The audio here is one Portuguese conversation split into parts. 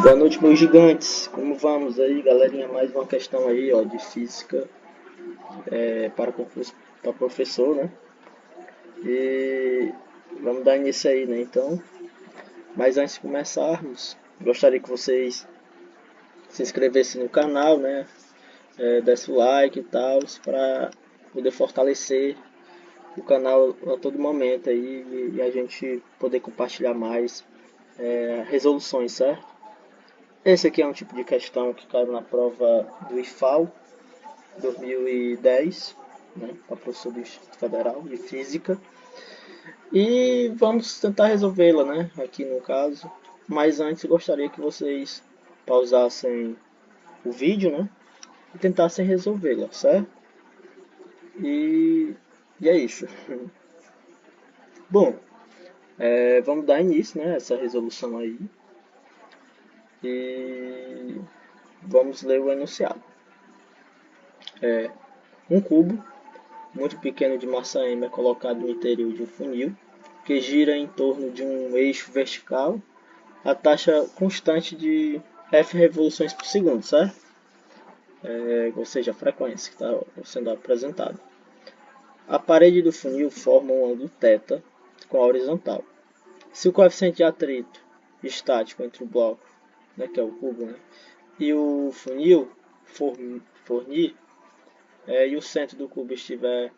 Boa noite, meus gigantes. Como vamos aí, galerinha? Mais uma questão aí, ó, de física para concurso para professor, né? E vamos dar início aí, né? Então, mas antes de começarmos, gostaria que vocês se inscrevessem no canal, né? Desse o like e tal, para poder fortalecer o canal a todo momento aí e a gente poder compartilhar mais resoluções, certo? Esse aqui é um tipo de questão que caiu na prova do IFAL 2010, né, para professor do Instituto Federal de Física. E vamos tentar resolvê-la, né, aqui no caso. Mas antes gostaria que vocês pausassem o vídeo, né, e tentassem resolvê-la, certo? E é isso. Bom, vamos dar início, né, a essa resolução aí. E vamos ler o enunciado. Um cubo muito pequeno de massa M é colocado no interior de um funil que gira em torno de um eixo vertical a taxa constante de F revoluções por segundo, certo? Ou seja, a frequência que está sendo apresentada. A parede do funil forma um ângulo θ com a horizontal. Se o coeficiente de atrito estático entre o bloco, né, que é o cubo, né, e o funil fornir, e o centro do cubo estiver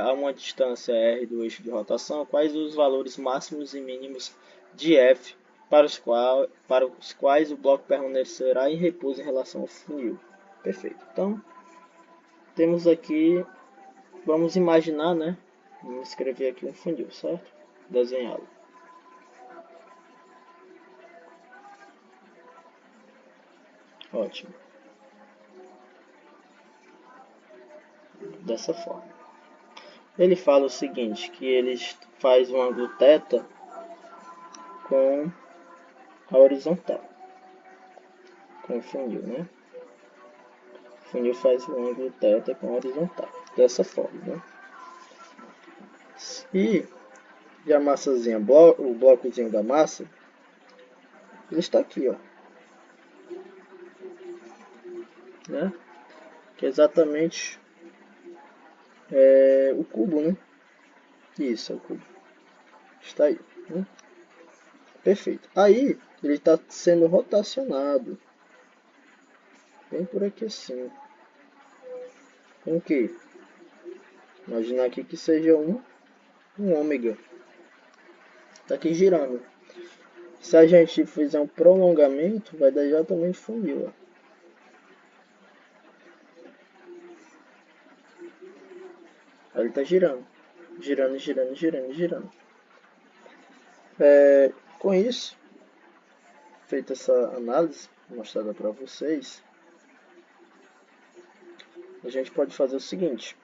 a uma distância r do eixo de rotação, quais os valores máximos e mínimos de F para os quais o bloco permanecerá em repouso em relação ao funil. Perfeito. Então, temos aqui, vamos imaginar, né? Vamos escrever aqui um funil, certo? Desenhá-lo. Ótimo. Dessa forma. Ele fala o seguinte, que ele faz um ângulo θ com a horizontal, com o funil, né? O funil faz um ângulo θ com a horizontal, dessa forma, né? E a massazinha, o blocozinho da massa, ele está aqui, ó, né? Que é exatamente o cubo, né? Isso, é o cubo. Está aí, né? Perfeito. Aí, ele está sendo rotacionado. Bem por aqui assim. Com o quê? Imaginar aqui que seja um ômega. Está aqui girando. Se a gente fizer um prolongamento, vai dar exatamente funil, ó. Aí ele está girando. Girando, girando, girando, girando. Com isso, feita essa análise mostrada para vocês, a gente pode fazer o seguinte.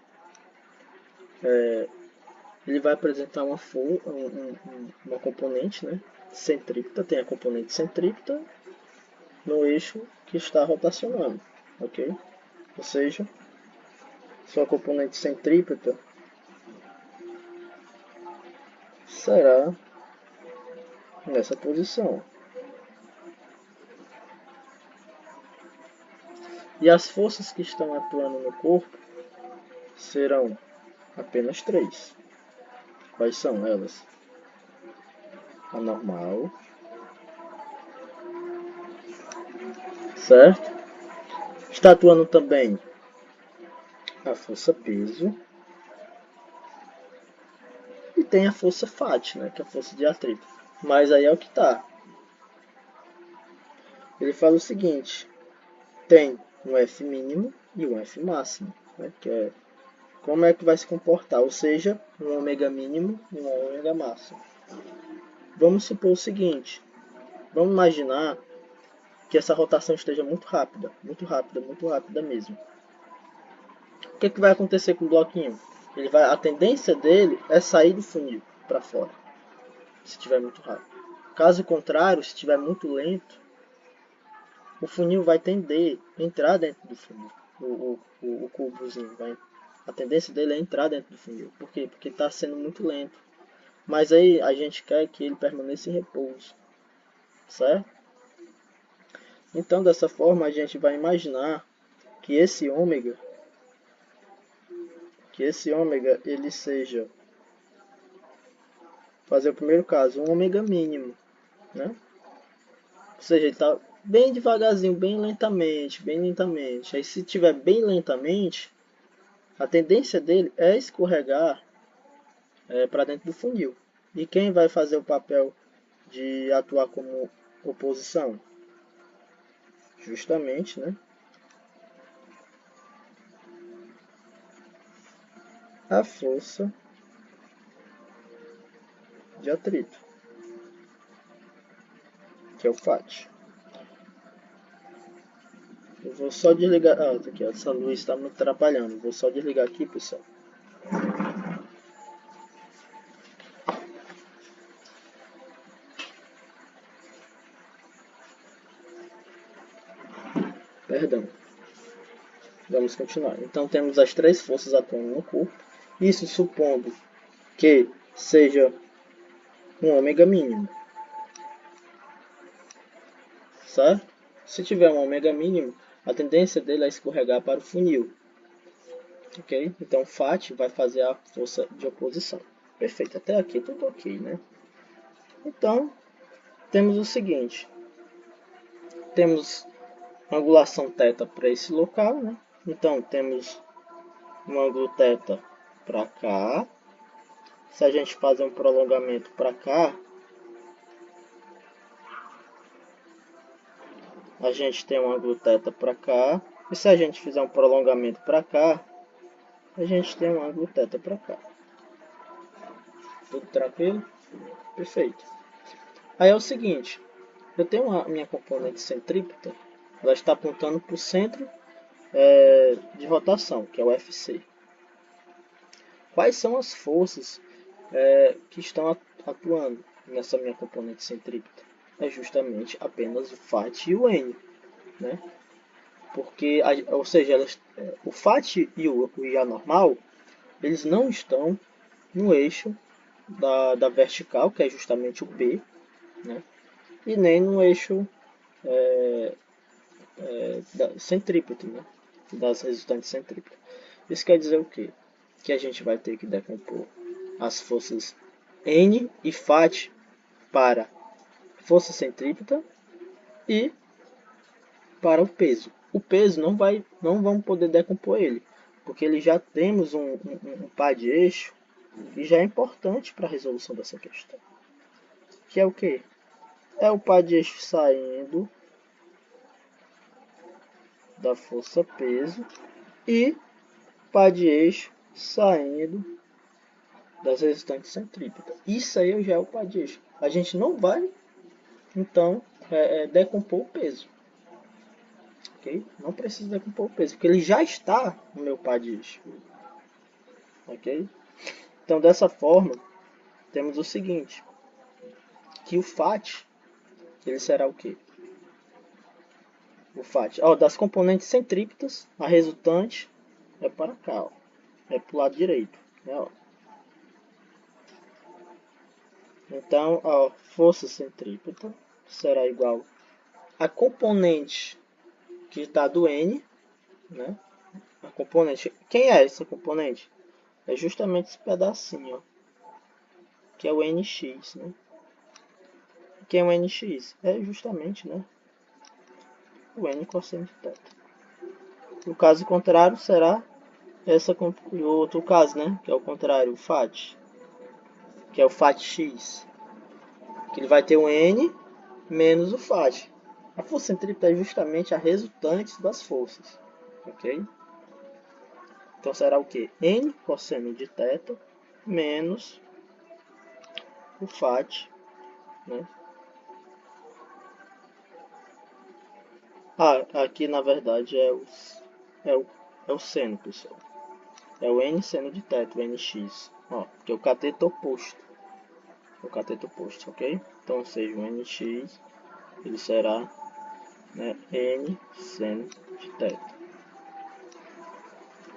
Ele vai apresentar uma componente, né, centrípeta, tem a componente centrípeta no eixo que está rotacionando, ok? Ou seja, sua componente centrípeta será nessa posição. E as forças que estão atuando no corpo serão apenas três. Quais são elas? A normal, certo? Está atuando também a força peso e tem a força FAT, né, que é a força de atrito. Mas aí é o que está. Ele fala o seguinte, tem um F mínimo e um F máximo, né, que é como é que vai se comportar, ou seja, um ômega mínimo e um ômega máximo. Vamos supor o seguinte, vamos imaginar que essa rotação esteja muito rápida, muito rápida, muito rápida mesmo. O que vai acontecer com o bloquinho? A tendência dele é sair do funil para fora, se estiver muito rápido. Caso contrário, se estiver muito lento, o funil vai tender a entrar dentro do funil. O cubozinho, a tendência dele é entrar dentro do funil. Por quê? Porque está sendo muito lento. Mas aí a gente quer que ele permaneça em repouso, certo? Então, dessa forma, a gente vai imaginar que esse ômega, ele seja, fazer o primeiro caso, um ômega mínimo, né? Ou seja, ele está bem devagarzinho, bem lentamente, bem lentamente. Aí se tiver bem lentamente, a tendência dele é escorregar para dentro do funil. E quem vai fazer o papel de atuar como oposição? Justamente, né? A força de atrito, que é o FAT. Eu vou só desligar. Ah, tá aqui, essa luz está me atrapalhando. Vou só desligar aqui, pessoal. Perdão. Vamos continuar. Então temos as três forças atuando no corpo. Isso supondo que seja um ômega mínimo. Certo? Se tiver um ômega mínimo, a tendência dele é escorregar para o funil. Ok? Então FAT vai fazer a força de oposição. Perfeito. Até aqui tudo ok, né? Então, temos o seguinte. Temos angulação θ para esse local, né? Então, temos um ângulo θ para cá. Se a gente fazer um prolongamento para cá, a gente tem um ângulo θ para cá. E se a gente fizer um prolongamento para cá, a gente tem um ângulo θ para cá. Tudo tranquilo? Perfeito. Aí é o seguinte, eu tenho a minha componente centrípeta, ela está apontando para o centro de rotação, que é o FC. Quais são as forças que estão atuando nessa minha componente centrípeta? É justamente apenas o FAT e o N, né? Porque, ou seja, o FAT e o IA normal, eles não estão no eixo da vertical, que é justamente o P, né? E nem no eixo centrípeto, né? Das resultantes centrípetas. Isso quer dizer o quê? Que a gente vai ter que decompor as forças N e FAT para força centrípeta e para o peso. O peso não vamos poder decompor ele, porque ele já temos um par de eixo e já é importante para a resolução dessa questão. Que é o que? É o par de eixo saindo da força peso e par de eixo saindo das resultantes centrípetas. Isso aí já é o par de eixo. A gente não vai, então, decompor o peso. Ok? Não precisa decompor o peso, porque ele já está no meu par de eixo. Ok? Então, dessa forma, temos o seguinte, que o FAT, ele será o quê? O FAT, das componentes centrípetas, a resultante é para cá, ó. É para o lado direito. Né, ó. Então, a força centrípeta será igual a componente que está do N, né? A componente, quem é essa componente? É justamente esse pedacinho, ó, que é o NX, né? Quem é o NX? É justamente, né, o N cosseno de θ. O caso contrário será o outro caso, né, que é o contrário, o FAT, que é o FATX, que ele vai ter o N menos o FAT. A força centrípeta é justamente a resultante das forças, ok? Então será o que? N cosseno de θ menos o FAT, né? Aqui na verdade é o seno, pessoal. É o N seno de θ, o NX. Ó, que é o cateto oposto. O cateto oposto, ok? Então, ou seja, o NX ele será, né, N seno de θ.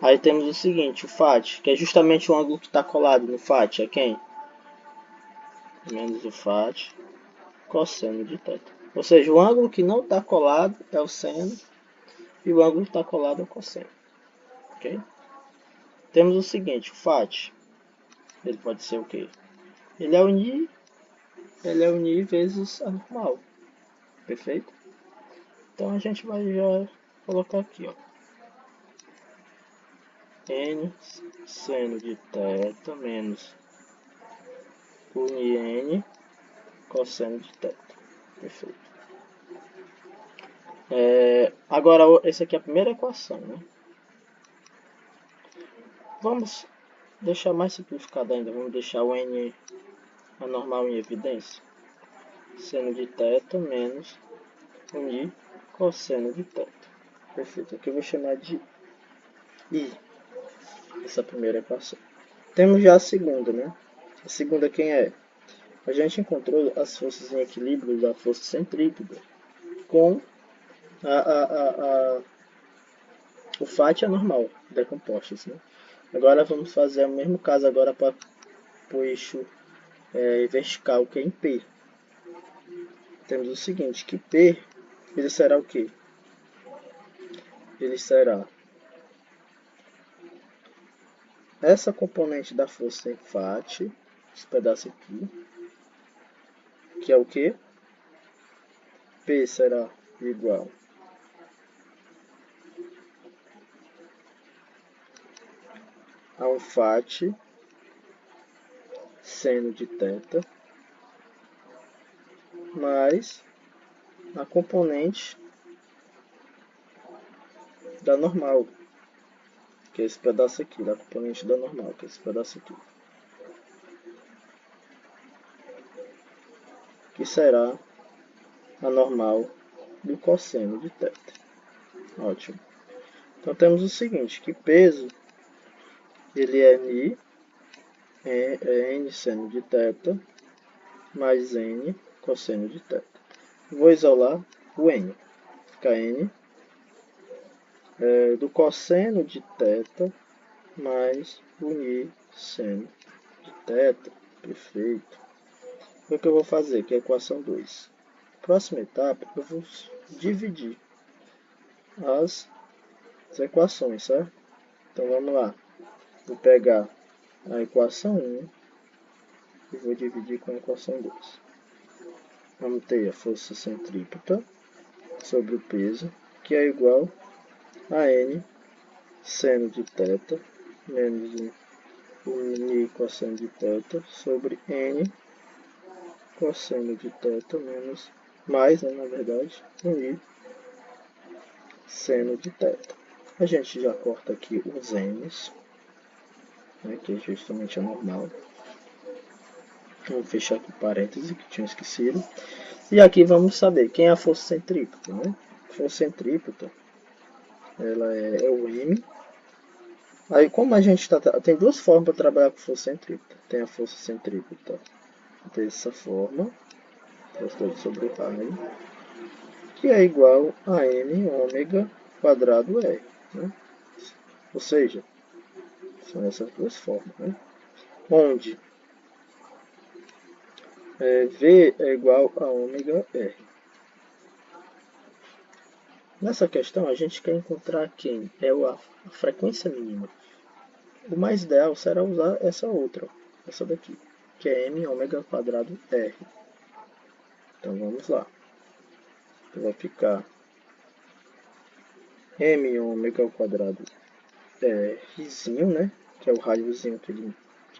Aí temos o seguinte, o FAT, que é justamente o ângulo que está colado no FAT, é quem? Menos o FAT cosseno de θ. Ou seja, o ângulo que não está colado é o seno e o ângulo que está colado é o cosseno. Ok? Temos o seguinte, o FAT, ele pode ser o quê? Ele é unir vezes a normal. Perfeito? Então a gente vai já colocar aqui, ó. N seno de θ menos unir N cosseno de θ. Perfeito. Agora, essa aqui é a primeira equação, né? Vamos deixar mais simplificado ainda. Vamos deixar o N anormal em evidência. Seno de θ menos unir cosseno de θ. Perfeito. Aqui eu vou chamar de I. Essa primeira equação. Temos já a segunda, né? A segunda quem é? A gente encontrou as forças em equilíbrio da força centrípeta com o FAT anormal, decompostos, né? Agora vamos fazer o mesmo caso agora para o eixo vertical, que é em P. Temos o seguinte, que P, ele será o quê? Ele será essa componente da força em FAT, esse pedaço aqui, que é o quê? P será igual a um FAT seno de θ mais a componente da normal, que é esse pedaço aqui, da componente da normal, que é esse pedaço aqui, que será a normal do cosseno de θ. Ótimo. Então temos o seguinte, que peso ele é N seno de θ mais N cosseno de θ. Vou isolar o N. Fica N do cosseno de θ mais unir seno de θ. Perfeito. O que eu vou fazer? Que é a equação 2. Próxima etapa, eu vou dividir as equações, certo? Então vamos lá. Vou pegar a equação 1 e vou dividir com a equação 2. Vamos ter a força centrípeta sobre o peso, que é igual a N seno de θ menos 1 cosseno de θ sobre N cosseno de θ menos mais, né, na verdade, 1 seno de θ. A gente já corta aqui os N's, né, que é justamente a normal. Vamos fechar aqui parênteses que tinha esquecido. E aqui vamos saber quem é a força centrípeta, né? A força centrípeta, ela é o M. Aí como a gente tem duas formas para trabalhar com força centrípeta. Tem a força centrípeta dessa forma, força sobre R, que é igual a M ômega quadrado R, né? Ou seja, são essas duas formas, né? Onde V é igual a ômega R. Nessa questão, a gente quer encontrar quem é a frequência mínima. O mais ideal será usar essa outra, essa daqui, que é M ômega quadrado R. Então vamos lá. Vai ficar M ômega ao quadrado Rzinho, né? Que é o raiozinho que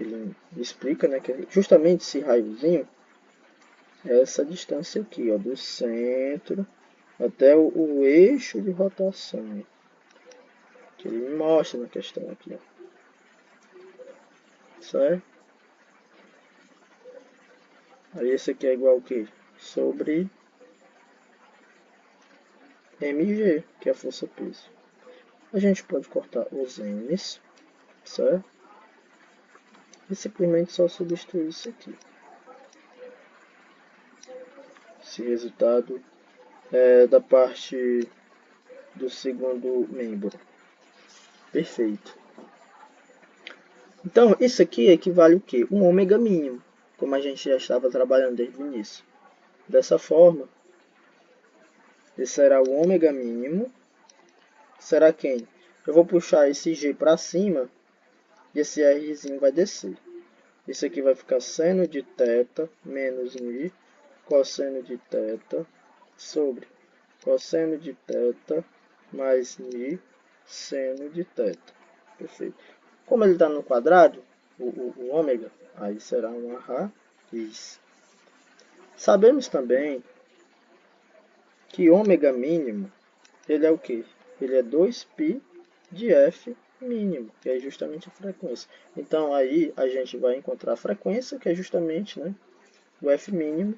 ele explica, né? Que é justamente esse raiozinho é essa distância aqui, ó, do centro até o eixo de rotação, que ele me mostra na questão aqui, ó. Certo? Aí esse aqui é igual ao que? Sobre mg, que é a força peso. A gente pode cortar os n's, certo? E simplesmente só substituir isso aqui. Esse resultado é da parte do segundo membro. Perfeito. Então, isso aqui equivale o quê? Um ômega mínimo, como a gente já estava trabalhando desde o início. Dessa forma, Esse será o ômega mínimo. Será quem? Eu vou puxar esse G para cima e esse Rzinho vai descer. Isso aqui vai ficar seno de θ menos μ cosseno de θ sobre cosseno de θ mais μ seno de θ. Perfeito. Como ele está no quadrado, o ômega, aí será uma raiz. Sabemos também que ômega mínimo, ele é o quê? Ele é 2π de F mínimo, que é justamente a frequência. Então aí a gente vai encontrar a frequência, que é justamente, né, o F mínimo,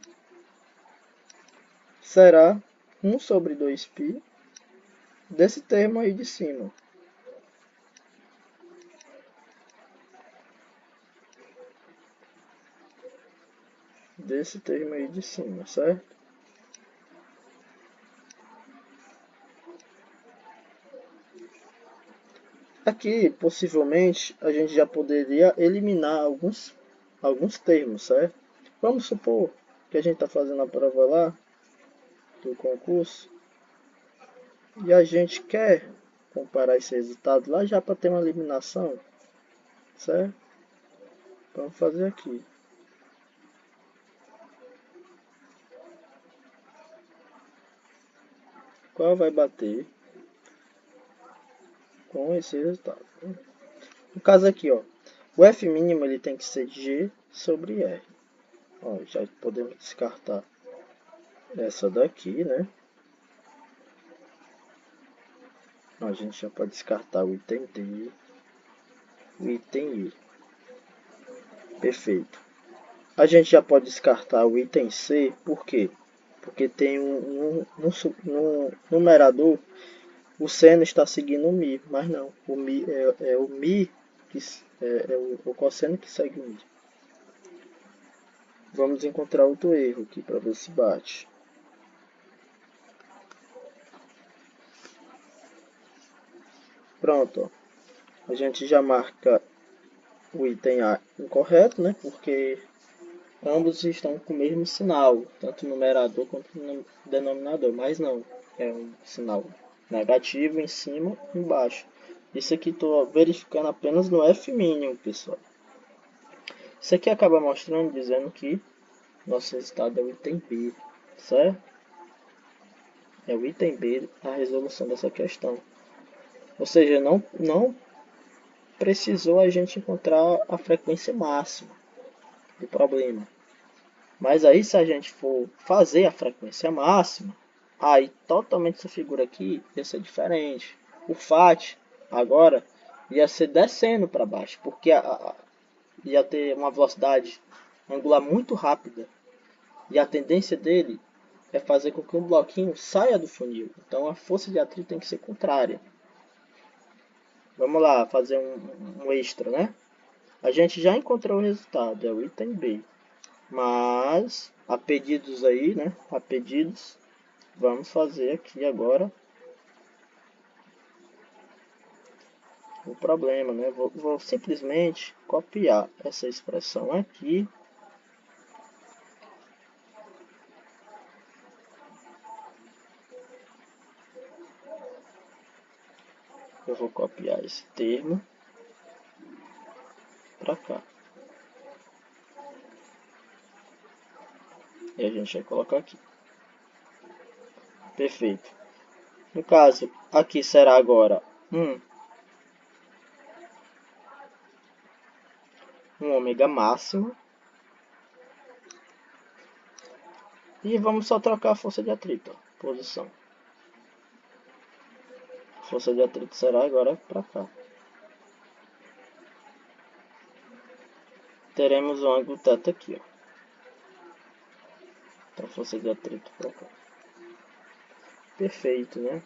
será 1 sobre 2π desse termo aí de cima. Desse termo aí de cima, certo? Aqui, possivelmente, a gente já poderia eliminar alguns termos, certo? Vamos supor que a gente está fazendo a prova lá do concurso e a gente quer comparar esse resultado lá já para ter uma eliminação, certo? Vamos fazer aqui. Qual vai bater com esse resultado? No caso aqui, ó, o F mínimo ele tem que ser G sobre R. Ó, já podemos descartar essa daqui, né? A gente já pode descartar o item D, o item E. Perfeito. A gente já pode descartar o item C, por quê? Porque tem no numerador, o seno está seguindo o mi, mas não. O mi é o mi, que é o cosseno que segue o mi. Vamos encontrar outro erro aqui para ver se bate. Pronto, ó. A gente já marca o item A incorreto, né? Porque ambos estão com o mesmo sinal, tanto no numerador quanto no denominador, mas não, é um sinal negativo em cima e embaixo. Isso aqui estou verificando apenas no F mínimo, pessoal. Isso aqui acaba mostrando, dizendo que nosso resultado é o item B, certo? É o item B a resolução dessa questão. Ou seja, não precisou a gente encontrar a frequência máxima do problema. Mas aí se a gente for fazer a frequência máxima, aí totalmente essa figura aqui ia ser diferente. O FAT agora ia ser descendo para baixo, porque ia ter uma velocidade angular muito rápida. E a tendência dele é fazer com que um bloquinho saia do funil. Então a força de atrito tem que ser contrária. Vamos lá, fazer um extra, né? A gente já encontrou o resultado, é o item B. Mas, a pedidos aí, né? A pedidos, vamos fazer aqui agora o problema, né? Vou simplesmente copiar essa expressão aqui. Eu vou copiar esse termo para cá. E a gente vai colocar aqui. Perfeito. No caso, aqui será agora um ômega máximo. E vamos só trocar a força de atrito, ó, posição. A força de atrito será agora para cá. Teremos o ângulo θ aqui, ó. Então, força de atrito para cá. Perfeito, né?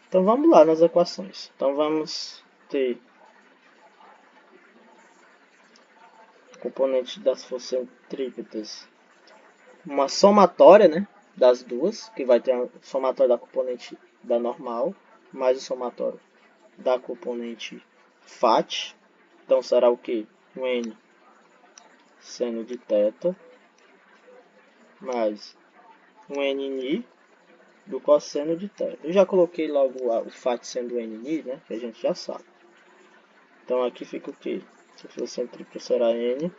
Então, vamos lá nas equações. Então, vamos ter o componente das forças centrípetas, uma somatória, né, das duas, que vai ter a somatória da componente da normal, mais o somatório da componente FAT. Então, será o que? Um N seno de θ mais um NN do cosseno de θ. Eu já coloquei logo o φ sendo n, né, que a gente já sabe. Então aqui fica o que? Se for centrípeta será n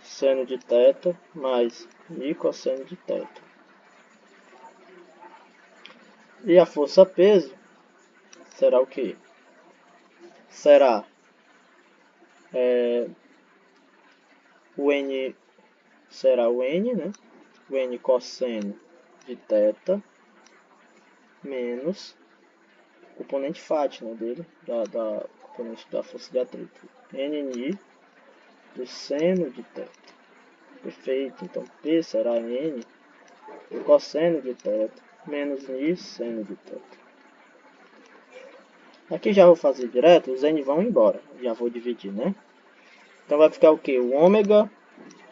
seno de θ mais mi cosseno de θ. E a força peso será o que? Será o n, será o n, né? O n cosseno de θ menos o componente φ, né, dele, da componente da força de atrito. Nni do seno de θ. Perfeito. Então P será n do cosseno de θ menos ni seno de θ. Aqui já vou fazer direto, os n vão embora. Já vou dividir, né? Então vai ficar o que? O ômega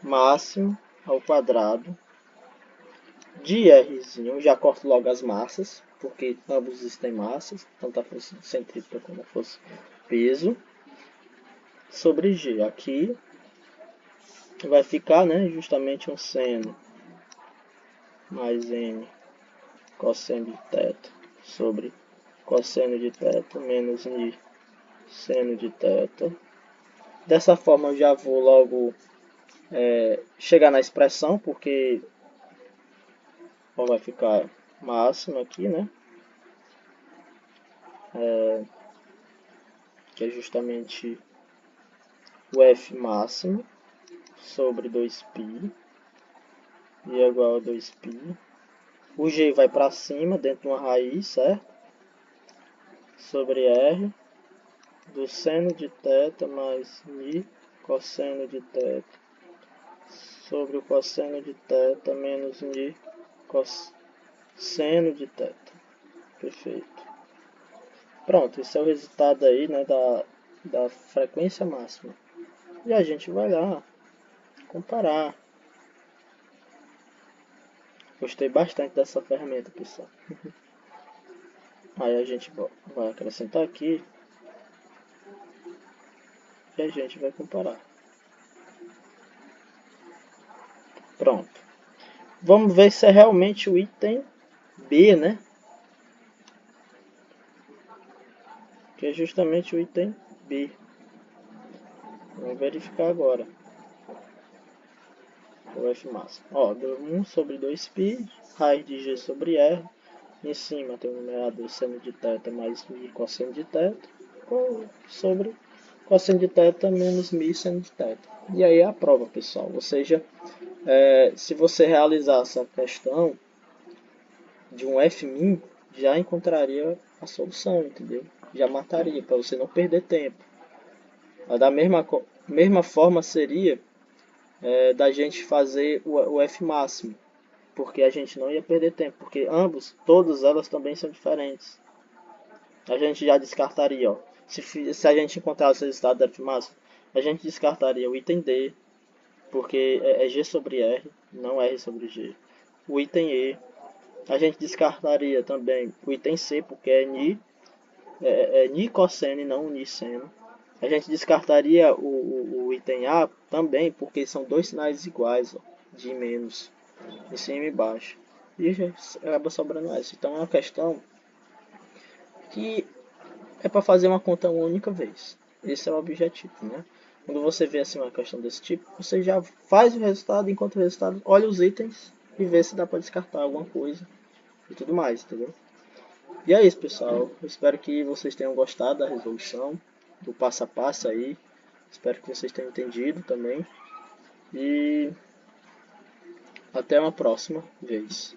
máximo ao quadrado de Rzinho. Já corto logo as massas, porque ambos têm massas, tanto a força centrípeta como a força peso, sobre G. Aqui vai ficar, né, justamente um seno mais n cosseno de θ sobre cosseno de θ menos ni seno de θ. Dessa forma eu já vou logo chegar na expressão, porque vai ficar máximo aqui, né? Que é justamente o F máximo sobre 2π e é igual a 2π. O G vai para cima dentro de uma raiz, certo? Sobre R do seno de θ mais mi cosseno de θ sobre o cosseno de θ menos mi cosseno de θ. Perfeito. Pronto, esse é o resultado aí, né, da frequência máxima. E a gente vai lá comparar. Gostei bastante dessa ferramenta, pessoal. Aí a gente vai acrescentar aqui e a gente vai comparar. Pronto. Vamos ver se é realmente o item B, né? Que é justamente o item B. Vamos verificar agora. O F máximo. Ó, deu 1 sobre 2π, raiz de G sobre R. Em cima tem o numerador seno de θ mais mi cosseno de θ sobre cosseno de θ menos mi seno de θ. E aí é a prova, pessoal. Ou seja, se você realizar essa questão de um Fmin, já encontraria a solução, entendeu? Já mataria, para você não perder tempo. Da mesma forma seria da gente fazer o F máximo, porque a gente não ia perder tempo, porque todas elas também são diferentes. A gente já descartaria, ó, se a gente encontrasse o resultado do F máximo, a gente descartaria o item D, porque é G sobre R, não R sobre G. O item E, a gente descartaria também o item C, porque é Ni cosseno e não Ni seno. A gente descartaria o item A também, porque são dois sinais iguais, ó, de menos, em cima e embaixo. E já acaba sobrando essa. Então é uma questão que é para fazer uma conta uma única vez. Esse é o objetivo, né? Quando você vê assim uma questão desse tipo, você já faz o resultado, encontra o resultado, olha os itens e vê se dá para descartar alguma coisa e tudo mais, entendeu? E é isso, pessoal. Eu espero que vocês tenham gostado da resolução, do passo a passo aí. Espero que vocês tenham entendido também. E até uma próxima vez.